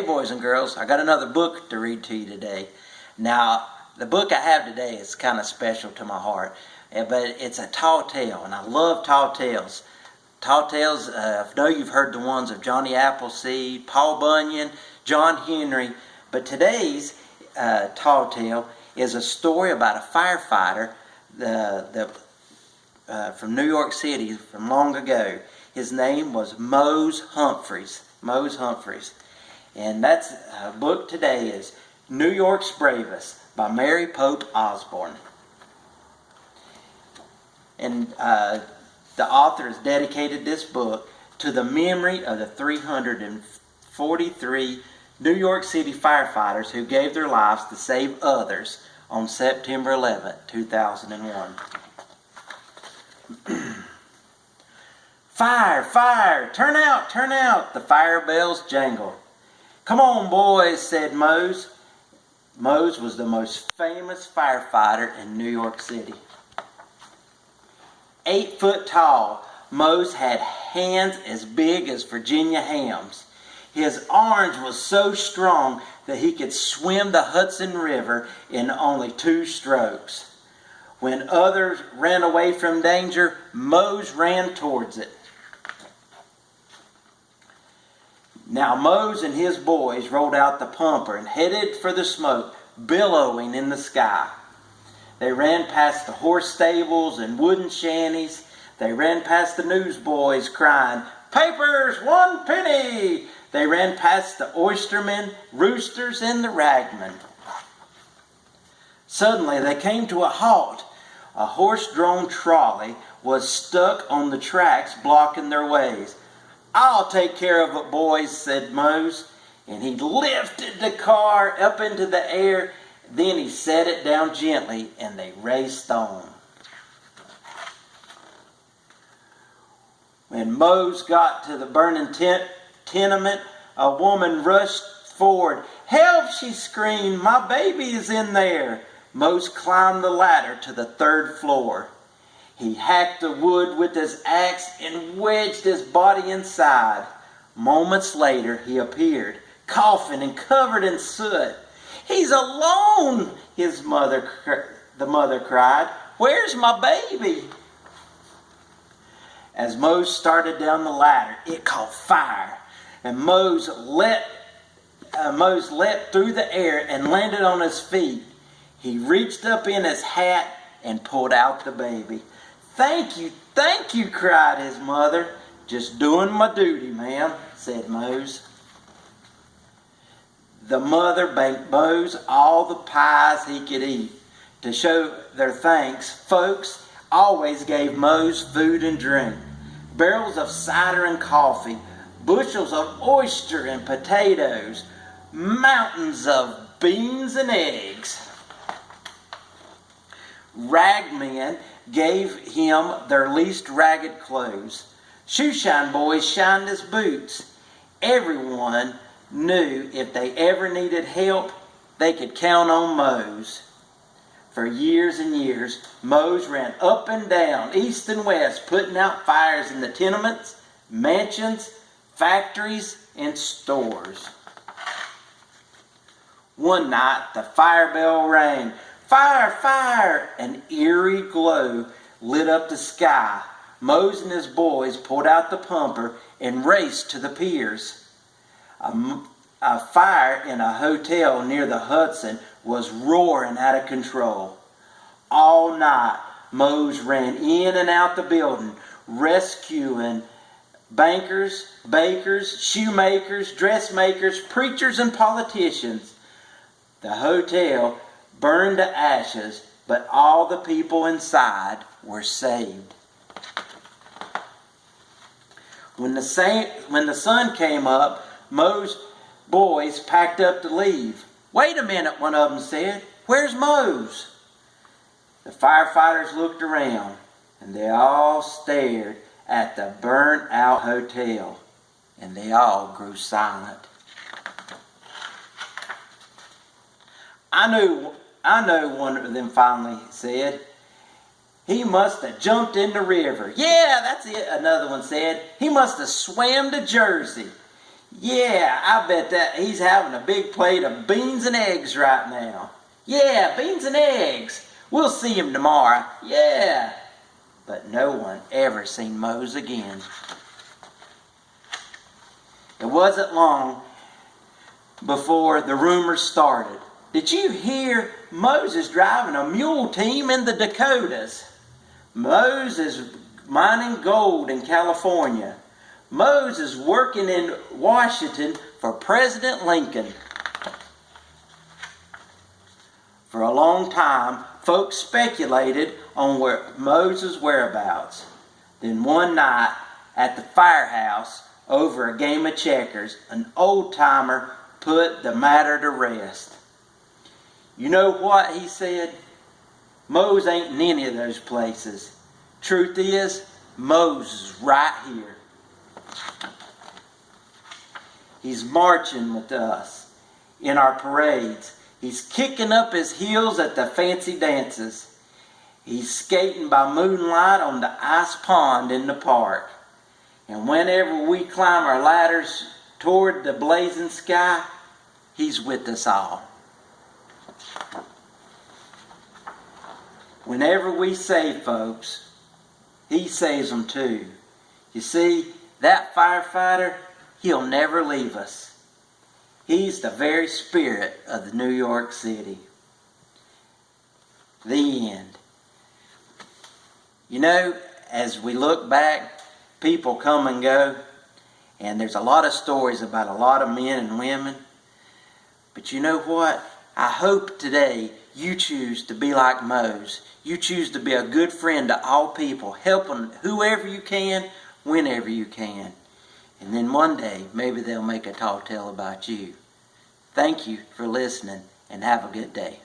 Hey boys and girls, I got another book to read to you today. Now, the book I have today is kind of special to my heart, but it's a tall tale, and I love tall tales. Tall tales, I know you've heard the ones of Johnny Appleseed, Paul Bunyan, John Henry, but today's tall tale is a story about a firefighter from New York City from long ago. His name was Mose Humphreys. Mose Humphreys. And that's book today is New York's Bravest by Mary Pope Osborne. And the author has dedicated this book to the memory of the 343 New York City firefighters who gave their lives to save others on September 11, 2001. Fire, fire, turn out, the fire bells jangled. Come on, boys, said Mose. Mose was the most famous firefighter in New York City. 8 foot tall, Mose had hands as big as Virginia hams. His arms was so strong that he could swim the Hudson River in only 2 strokes. When others ran away from danger, Mose ran towards it. Now Mose and his boys rolled out the pumper and headed for the smoke, billowing in the sky. They ran past the horse stables and wooden shanties. They ran past the newsboys crying, "Papers, 1 penny!" They ran past the oystermen, roosters, and the ragmen. Suddenly they came to a halt. A horse-drawn trolley was stuck on the tracks, blocking their ways. "I'll take care of it, boys," said Mose. And he lifted the car up into the air. Then he set it down gently, and they raced on. When Mose got to the burning tenement, a woman rushed forward. "Help!" she screamed. "My baby is in there." Mose climbed the ladder to the 3rd floor. He hacked the wood with his axe and wedged his body inside. Moments later, he appeared, coughing and covered in soot. "He's alone!" the mother cried. "Where's my baby?" As Mose started down the ladder, it caught fire, and Mose leapt through the air and landed on his feet. He reached up in his hat and pulled out the baby. Thank you," cried his mother. "Just doing my duty, ma'am," said Mose. The mother baked Mose all the pies he could eat. To show their thanks, folks always gave Mose food and drink. Barrels of cider and coffee, bushels of oyster and potatoes, mountains of beans and eggs. Ragmen gave him their least ragged clothes. Shoeshine boys shined his boots. Everyone knew if they ever needed help, they could count on Mose. For years and years, Mose ran up and down, east and west, putting out fires in the tenements, mansions, factories, and stores. One night, the fire bell rang. "Fire, fire!" An eerie glow lit up the sky. Mose and his boys pulled out the pumper and raced to the piers. A fire in a hotel near the Hudson was roaring out of control. All night, Mose ran in and out the building, rescuing bankers, bakers, shoemakers, dressmakers, preachers, and politicians. The hotel burned to ashes, but all the people inside were saved. When the sun came up, Mose's boys packed up to leave. "Wait a minute," one of them said. "Where's Mose?" The firefighters looked around, and they all stared at the burnt-out hotel, and they all grew silent. I know, one of them finally said. "He must have jumped in the river." "Yeah, that's it," another one said. "He must have swam to Jersey." Yeah, I bet that he's having a big plate of beans and eggs right now. Yeah, beans and eggs. We'll see him tomorrow. Yeah. But no one ever seen Mose again. It wasn't long before the rumors started. Did you hear Mose is driving a mule team in the Dakotas? Mose is mining gold in California. Mose is working in Washington for President Lincoln. For a long time, folks speculated on Mose's whereabouts. Then one night at the firehouse over a game of checkers, an old-timer put the matter to rest. You know what he said? Mose ain't in any of those places. Truth is, Mose is right here. He's marching with us in our parades. He's kicking up his heels at the fancy dances. He's skating by moonlight on the ice pond in the park. And whenever we climb our ladders toward the blazing sky, he's with us all. Whenever we save folks, he saves them too. You see, that firefighter, he'll never leave us. He's the very spirit of the New York City. The end. You know, as we look back, people come and go, and there's a lot of stories about a lot of men and women. But you know what? I hope today you choose to be like Mose. You choose to be a good friend to all people, helping whoever you can, whenever you can. And then one day, maybe they'll make a tall tale about you. Thank you for listening, and have a good day.